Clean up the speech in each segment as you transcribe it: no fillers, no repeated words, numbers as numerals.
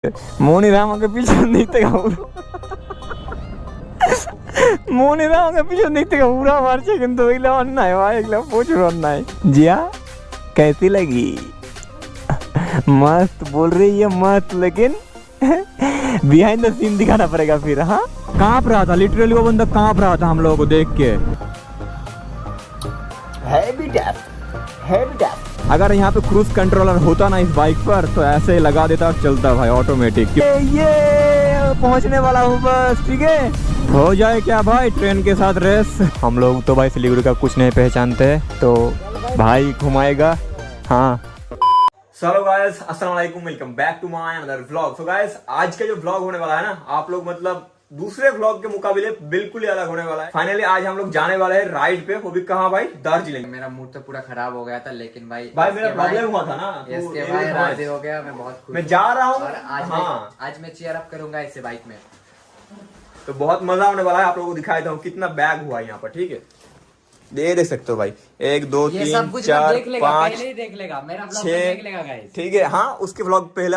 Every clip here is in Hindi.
मोनी राम के पीछे देखते मोनी राम के पीछे देखते पूरा मारছে কিন্তু এগুলো অন্যায় ভাই, এগুলো প্রচুর অন্যায়। जिया कैसी लगी? मस्त बोल रही है मस्त, लेकिन बिहाइंड द सीन दिखाना पड़ेगा फिर। हाँ कांप रहा था लिटरली, वो बंदा कांप रहा था हम लोगों को देख के। अगर यहाँ पे क्रूज कंट्रोलर होता ना इस बाइक पर तो ऐसे ही लगा देता और चलता भाई ऑटोमेटिक। ये पहुँचने वाला हूँ बस, ठीक है हो जाए क्या भाई ट्रेन के साथ रेस। हम लोग तो भाई सिलीगुड़ी का कुछ नहीं पहचानते, तो भाई घुमाएगा। हाँ चलो गाइस, अस्सलाम वालेकुम, welcome back to my another vlog. So guys आज का जो व्लॉग होने वाला है ना, आप लोग मतलब दूसरे व्लॉग के मुकाबले बिल्कुल ही अलग होने वाला है। फाइनली आज हम लोग जाने वाले हैं राइड पे, वो भी कहाँ भाई, दार्जिलिंग। मेरा मूड तो पूरा खराब हो गया था, लेकिन भाई मेरा प्रॉब्लम हुआ था ना, इसके बाद राजी हो गया। मैं बहुत खुश, मैं जा रहा हूँ और आज मैं चीयर अप करूंगा इससे बाइक में, तो बहुत मजा होने वाला है। आप लोगों को दिखाई दूं कितना बैग हुआ यहाँ पर, ठीक है देख सकते हो भाई, 1 2 3 4 5 देख लेगा मेरा व्लॉग देख लेगा गाइस, ठीक है। हाँ उसके व्लॉग पहले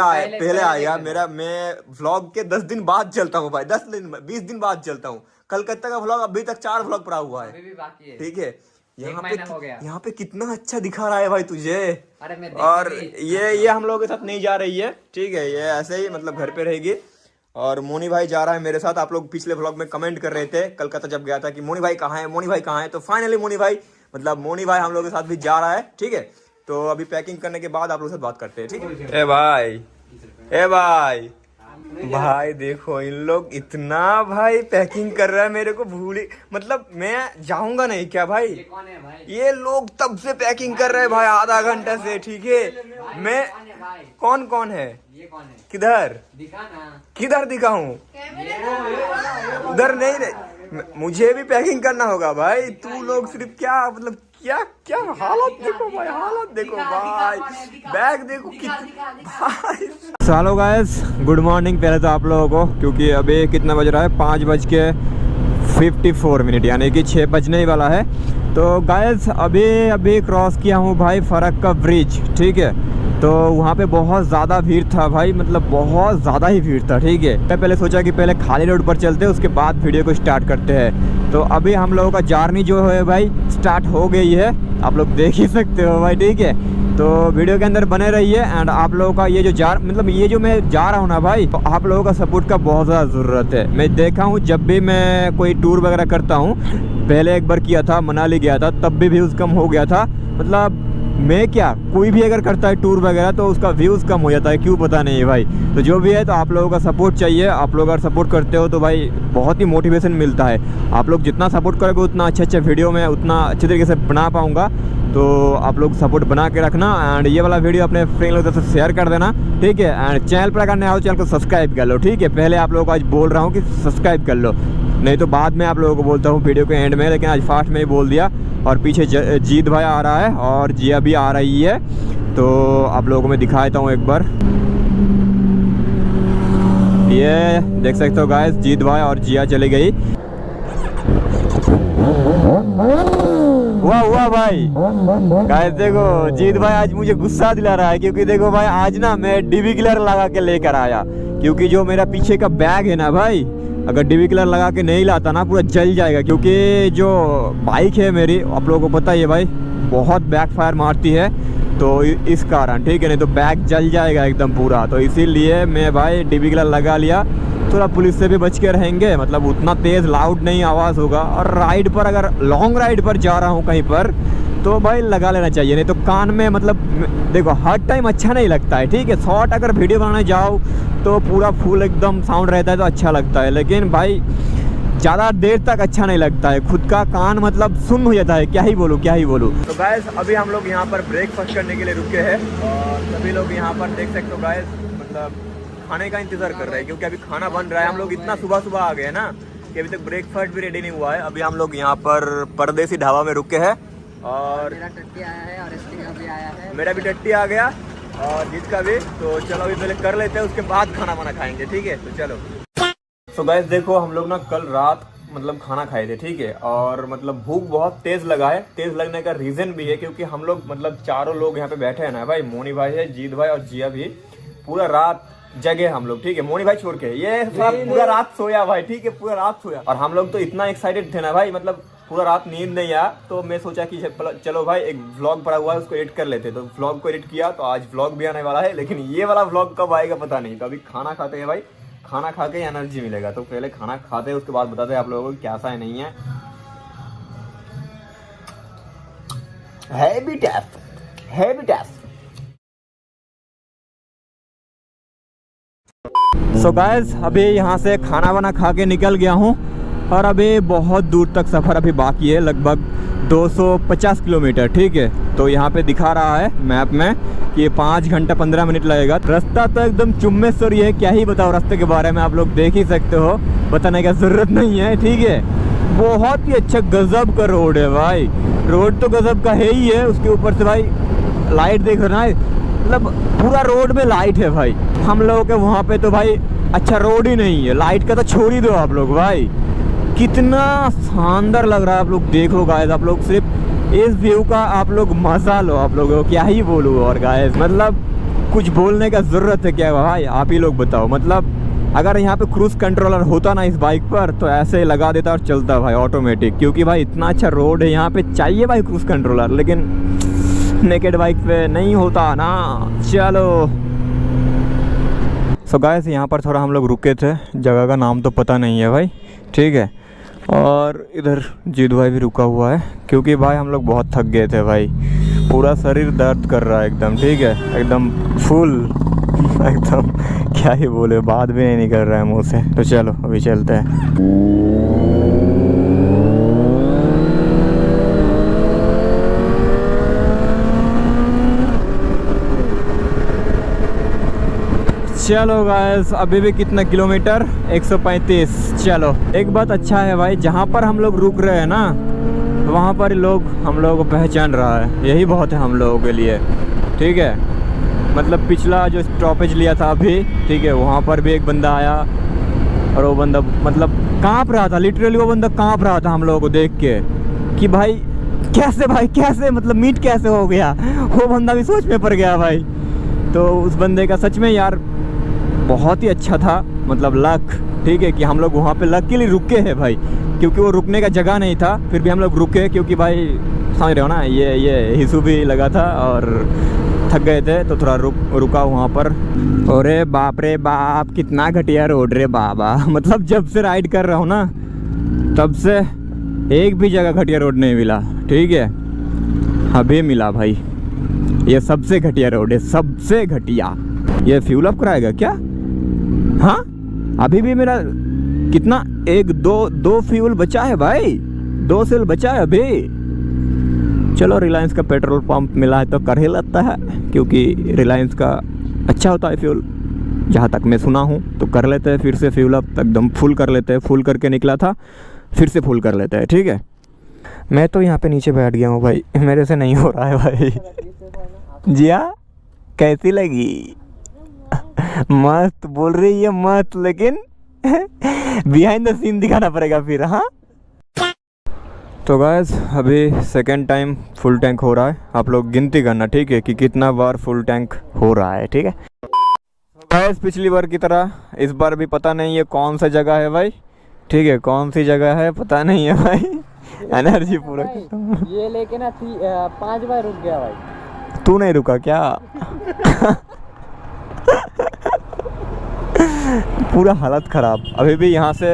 आएगा मेरा। मैं व्लॉग के 10 दिन बाद चलता हूँ भाई, 10 दिन 20 दिन बाद चलता हूँ। कलकत्ता का व्लॉग अभी तक 4 व्लॉग पड़ा हुआ है, अभी भी बाकी है, ठीक है। यहाँ पे कितना अच्छा दिखा रहा है भाई तुझे। अरे मैं और ये हम लोगों के साथ नहीं जा रही है, ठीक है, ये ऐसे ही मतलब घर पे रहेगी। और मोनी भाई जा रहा है मेरे साथ। आप लोग पिछले व्लॉग में कमेंट कर रहे थे कलकत्ता जब गया था कि मोनी भाई कहाँ है, मोनी भाई कहाँ है। तो फाइनली मोनी भाई हम लोगों के साथ भी जा रहा है, ठीक है। तो अभी पैकिंग करने के बाद आप लोगों से बात करते हैं, ठीक है। ए भाई देखो इन लोग इतना भाई पैकिंग कर रहा है, मेरे को भूली मतलब मैं जाऊंगा नहीं क्या भाई। ये कौन है भाई? ये लोग तब से पैकिंग कर रहे हैं भाई, आधा घंटा से, ठीक है। मैं कौन है, ये कौन है, किधर दिखा ना, किधर दिखाऊं, उधर नहीं, मुझे भी पैकिंग करना होगा भाई। तू लोग सिर्फ क्या मतलब क्या हालत देखो भाई, हालत देखो भाई, बैग देखो भाई। चलो गाइस गुड मॉर्निंग पहले तो आप लोगों को, क्योंकि अभी कितना बज रहा है, 5:54 यानी कि 6 बजने ही वाला है। तो गाइस अभी क्रॉस किया हूँ भाई फरक्का ब्रिज, ठीक है। तो वहाँ पे बहुत ज़्यादा भीड़ था भाई, मतलब बहुत ज़्यादा ही भीड़ था, ठीक है। मैं पहले सोचा कि पहले खाली रोड पर चलते हैं, उसके बाद वीडियो को स्टार्ट करते हैं। तो अभी हम लोगों का जर्नी जो है भाई स्टार्ट हो गई है, आप लोग देख ही सकते हो भाई, ठीक है। तो वीडियो के अंदर बने रहिए। एंड आप लोगों का ये जो मैं जा रहा हूँ ना भाई, तो आप लोगों का सपोर्ट का बहुत ज़्यादा ज़रूरत है। मैं देखा हूँ जब भी मैं कोई टूर वगैरह करता हूँ, पहले एक बार किया था, मनाली गया था, तब भी व्यूज़ कम हो गया था। मतलब मैं क्या, कोई भी अगर करता है टूर वगैरह तो उसका व्यूज़ कम हो जाता है, क्यों पता नहीं भाई। तो जो भी है, तो आप लोगों का सपोर्ट चाहिए। आप लोग अगर सपोर्ट करते हो तो भाई बहुत ही मोटिवेशन मिलता है। आप लोग जितना सपोर्ट करोगे उतना अच्छे वीडियो में उतना अच्छे तरीके से बना पाऊँगा। तो आप लोग सपोर्ट बना के रखना। एंड ये वाला वीडियो अपने फ्रेंड लोगों से शेयर कर देना, ठीक है। एंड चैनल पर अगर नया हो चैनल को सब्सक्राइब कर लो, ठीक है। पहले आप लोगों को आज बोल रहा हूँ कि सब्सक्राइब कर लो, नहीं तो बाद में आप लोगों को बोलता हूँ वीडियो के एंड में, लेकिन आज फास्ट में ही बोल दिया। और पीछे जीत भाई आ रहा है और जिया भी आ रही है, तो आप लोगों को मैं दिखा देता हूँ एक बार। ये देख सकते हो गाइस, जीत भाई और जिया चली गई। वाह भाई गाइस देखो, जीत भाई आज मुझे गुस्सा दिला रहा है, क्योंकि देखो भाई आज ना मैं डीबी किलर लगा के लेकर आया, क्योंकि जो मेरा पीछे का बैग है ना भाई, अगर डीबी किलर लगा के नहीं लाता ना पूरा जल जाएगा। क्योंकि जो बाइक है मेरी, आप लोगों को पता ही है भाई, बहुत बैकफायर मारती है, तो इस कारण, ठीक है, नहीं तो बैग जल जाएगा एकदम पूरा। तो इसीलिए मैं भाई डीबी किलर लगा लिया, थोड़ा पुलिस से भी बच के रहेंगे, मतलब उतना तेज़ लाउड नहीं आवाज़ होगा। और राइड पर, अगर लॉन्ग राइड पर जा रहा हूँ कहीं पर, तो भाई लगा लेना चाहिए, नहीं तो कान में मतलब देखो हर टाइम अच्छा नहीं लगता है, ठीक है। शॉर्ट अगर वीडियो बनाने जाओ तो पूरा फुल एकदम साउंड रहता है तो अच्छा लगता है, लेकिन भाई ज़्यादा देर तक अच्छा नहीं लगता है, खुद का कान मतलब सुन्न हो जाता है, क्या ही बोलूँ। तो गाइस अभी हम लोग यहाँ पर ब्रेकफास्ट करने के लिए रुके हैं, और सभी लोग यहाँ पर देख सकते हो गाइस, मतलब खाने का इंतज़ार कर रहे हैं, क्योंकि अभी खाना बन रहा है। हम लोग इतना सुबह आ गए ना कि अभी तक ब्रेकफास्ट भी रेडी नहीं हुआ है। अभी हम लोग यहाँ पर परदेसी ढाबा में रुके हैं, और मेरा टट्टी आया है और इसका भी आया है, मेरा भी टट्टी आ गया और जिसका भी। तो चलो अभी पहले कर लेते हैं, उसके बाद खाना वाना खाएंगे, ठीक है। तो चलो। तो गाइस देखो, हम लोग ना कल रात मतलब खाना खाए थे, ठीक है। और मतलब भूख बहुत तेज़ लगा है। तेज़ लगने का रीज़न भी है क्योंकि हम लोग मतलब चारों लोग यहाँ पे बैठे हैं ना भाई, मोनी भाई है, जीत भाई और जिया भी, पूरा रात जगह हम लोग, ठीक है, मोनी भाई छोड़ के। ये पूरा रात सोया भाई, ठीक है, पूरा रात सोया। और हम लोग तो इतना एक्साइटेड थे ना भाई, मतलब पूरा रात नींद नहीं आया। तो मैं सोचा कि चलो भाई एक व्लॉग पड़ा हुआ है उसको एडिट कर लेते। तो व्लॉग को एडिट किया, तो आज व्लॉग भी आने वाला है। लेकिन ये वाला व्लॉग कब आएगा पता नहीं। तो अभी खाना खाते हैं भाई, खाना खा के एनर्जी मिलेगा। तो पहले खाना खाते हैं, उसके बाद बताते हैं आप लोगों को कैसा है नहीं है। Heavy taste, heavy taste. So guys, अभी यहाँ से खाना वाना खा के निकल गया हूँ और अभी बहुत दूर तक सफ़र अभी बाकी है, लगभग 250 किलोमीटर, ठीक है। तो यहाँ पे दिखा रहा है मैप में कि 5 घंटा 15 मिनट लगेगा। रास्ता तो एकदम चुम्मेश्वरी है, क्या ही बताओ रास्ते के बारे में, आप लोग देख ही सकते हो, बताने की ज़रूरत नहीं है, ठीक है। बहुत ही अच्छा गजब का रोड है भाई, रोड तो गजब का है ही है। उसके ऊपर से भाई लाइट देख रहा है, मतलब पूरा रोड में लाइट है भाई। हम लोगों के वहाँ पे तो भाई अच्छा रोड ही नहीं है, लाइट का तो छोड़ ही दो आप लोग भाई। कितना शानदार लग रहा है, आप लोग देख लो गाइस। आप लोग सिर्फ इस व्यू का आप लोग मजा लो, आप लोगों को क्या ही बोलूँ। और गाइस मतलब कुछ बोलने का ज़रूरत है क्या भाई, आप ही लोग बताओ। मतलब अगर यहाँ पे क्रूज कंट्रोलर होता ना इस बाइक पर, तो ऐसे लगा देता और चलता भाई ऑटोमेटिक। क्योंकि भाई इतना अच्छा रोड है यहाँ पे, चाहिए भाई क्रूज कंट्रोलर, लेकिन नेकेड बाइक पे नहीं होता ना। चलो सो गाइस, यहाँ पर थोड़ा हम लोग रुके थे, जगह का नाम तो पता नहीं है भाई, ठीक है। और इधर जीत भाई भी रुका हुआ है, क्योंकि भाई हम लोग बहुत थक गए थे भाई, पूरा शरीर दर्द कर रहा है एकदम, ठीक है, एकदम फुल एकदम क्या ही बोले, बात भी नहीं निकल रहा है मुँह से। तो चलो अभी चलते हैं। चलो गाइस, अभी भी कितना किलोमीटर, 135। चलो एक बात अच्छा है भाई, जहाँ पर हम लोग रुक रहे हैं ना, वहाँ पर लोग हम लोगों को पहचान रहा है, यही बहुत है हम लोगों के लिए, ठीक है। मतलब पिछला जो स्टॉपेज लिया था अभी, ठीक है, वहाँ पर भी एक बंदा आया और वो बंदा मतलब काँप रहा था, लिटरली वो बंदा काँप रहा था हम लोगों को देख के कि भाई कैसे मतलब मीट कैसे हो गया। वो बंदा भी सोच में पड़ गया भाई। तो उस बंदे का सच में यार बहुत ही अच्छा था, मतलब लक, ठीक है, कि हम लोग वहाँ पे लक के लिए रुके हैं भाई, क्योंकि वो रुकने का जगह नहीं था, फिर भी हम लोग रुके, क्योंकि भाई समझ रहे हो ना, ये हिस्सू भी लगा था और थक गए थे, तो थोड़ा रुका वहाँ पर। अरे बाप रे बाप, कितना घटिया रोड रे बाबा। मतलब जब से राइड कर रहा हूँ ना, तब से एक भी जगह घटिया रोड नहीं मिला, ठीक है। अभी मिला भाई, ये सबसे घटिया रोड है, सबसे घटिया। ये फ्यूल अप कराएगा क्या? हाँ अभी भी मेरा कितना, दो फ्यूल बचा है भाई, 2 सेल बचा है अभी। चलो रिलायंस का पेट्रोल पंप मिला है तो कर ही लगता है, क्योंकि रिलायंस का अच्छा होता है फ्यूल, जहाँ तक मैं सुना हूँ। तो कर लेते हैं फिर से फ्यूल अप, एकदम फुल कर लेते हैं। फुल करके निकला था, फिर से फुल कर लेते हैं, ठीक है। मैं तो यहाँ पे नीचे बैठ गया हूँ भाई, मेरे से नहीं हो रहा है भाई। जिया कैसी लगी? मस्त बोल रही है, मस्त, लेकिन बिहाइंड द सीन दिखाना पड़ेगा फिर। हाँ तो गाइस, अभी सेकंड टाइम फुल टैंक हो रहा है, आप लोग गिनती करना, ठीक है, कि कितना बार फुल टैंक हो रहा है, ठीक है। गाइस पिछली बार की तरह इस बार भी पता नहीं है कौन सा जगह है भाई, ठीक है, कौन सी जगह है पता नहीं है भाई। एनर्जी पूरा ये लेके ना 5 बार रुक गया भाई। तू नहीं रुका क्या? पूरा हालत ख़राब। अभी भी यहाँ से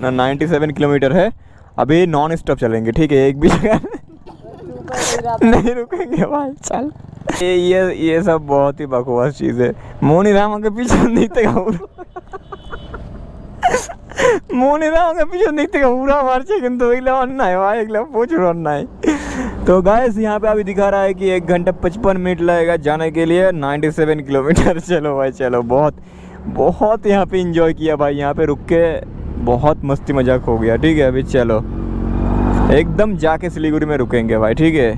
97 किलोमीटर है, अभी नॉन स्टॉप चलेंगे, ठीक है, एक भी जगह नहीं रुकेंगे भाई। चल ये सब बहुत ही बकवास चीज़ है। मोनी राम के पीछे देखते मोनी राम के पीछे देखते पूरा मार्चे, किंतु तो गाइस यहाँ पे अभी दिखा रहा है कि 1 घंटा 55 मिनट लगेगा जाने के लिए 97 किलोमीटर। चलो भाई चलो, बहुत यहाँ पे एंजॉय किया भाई, यहाँ पे रुक के बहुत मस्ती मजाक हो गया, ठीक है। अभी चलो एकदम जाके सिलीगुड़ी में रुकेंगे भाई, ठीक है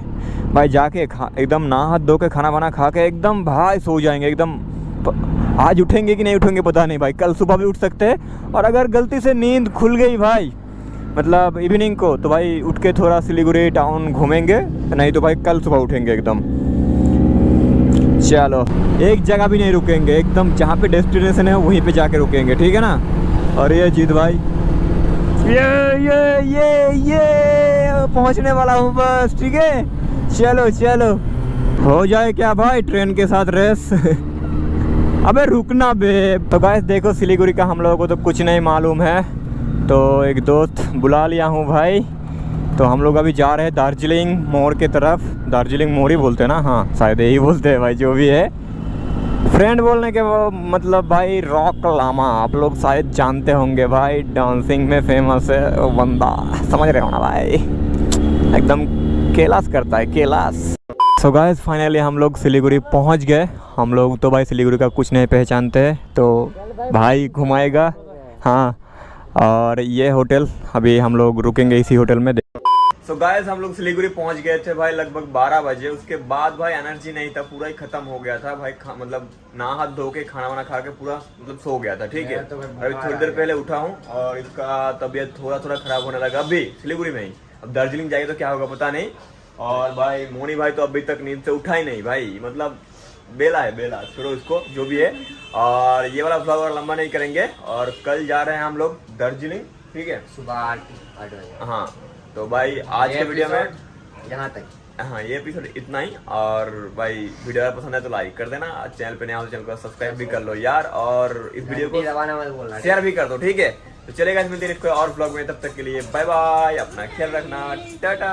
भाई। जाके एकदम नहा हाथ धो के खाना वाना खा के एकदम भाई सो जाएंगे एकदम। आज उठेंगे कि नहीं उठेंगे पता नहीं भाई, कल सुबह भी उठ सकते हैं। और अगर गलती से नींद खुल गई भाई, मतलब इवनिंग को, तो भाई उठ के थोड़ा सिलीगुड़ी टाउन घूमेंगे, नहीं तो भाई कल सुबह उठेंगे एकदम। चलो एक जगह भी नहीं रुकेंगे, एकदम जहाँ पे डेस्टिनेशन है वहीं पे जाके रुकेंगे, ठीक है ना। और ये जीत भाई, ये पहुँचने वाला हूँ बस, ठीक है। चलो चलो, हो जाए क्या भाई ट्रेन के साथ रेस। अबे रुकना बे। तो गाइस देखो सिलीगुड़ी का हम लोगों को तो कुछ नहीं मालूम है, तो एक दोस्त बुला लिया हूँ भाई। तो हम लोग अभी जा रहे हैं दार्जिलिंग मोड़ के तरफ। दार्जिलिंग मोड़ ही बोलते हैं ना, हाँ शायद यही बोलते हैं भाई, जो भी है। फ्रेंड बोलने के वो मतलब भाई रॉक लामा, आप लोग शायद जानते होंगे भाई, डांसिंग में फेमस है वो बंदा, समझ रहे हो ना भाई, एकदम कैलाश करता है, कैलाश। सो गाइस फाइनली हम लोग सिलीगुड़ी पहुंच गए। हम लोग तो भाई सिलीगुड़ी का कुछ नहीं पहचानते, तो भाई घुमाएगा। हाँ, और ये होटल, अभी हम लोग रुकेंगे इसी होटल में। सो गाइस हम लोग सिलीगुड़ी पहुंच गए थे भाई लगभग 12 बजे। उसके बाद भाई एनर्जी नहीं था, पूरा ही खत्म हो गया था भाई। मतलब नहा हाथ धो के खाना वाना खा के पूरा मतलब सो गया था, ठीक है। अभी थोड़ी देर पहले उठा हूँ और इसका तबीयत थोड़ा थोड़ा खराब होने लगा अभी सिलीगुड़ी में ही। अब दार्जिलिंग जाएगा तो क्या होगा पता नहीं। और भाई मोनी भाई तो अभी तक नींद से उठा ही नहीं भाई, मतलब बेला है बेला, छोड़ो इसको जो भी है। और ये वाला ब्लॉग और लंबा नहीं करेंगे, और कल जा रहे हैं हम लोग दार्जिलिंग, ठीक है, सुबह 8 बजे। हाँ तो भाई आज के वीडियो में यहाँ तक, हाँ ये एपिसोड इतना ही। और भाई वीडियो अगर पसंद है तो लाइक कर देना, चैनल पे नया हो तो चैनल को सब्सक्राइब भी कर लो यार, और इस वीडियो को दबाना मत बोलना, शेयर भी कर दो, ठीक है। तो चलेगा, मिलते हैं कोई और ब्लॉग में, तब तक के लिए बाय बाय, अपना ख्याल रखना, टाटा।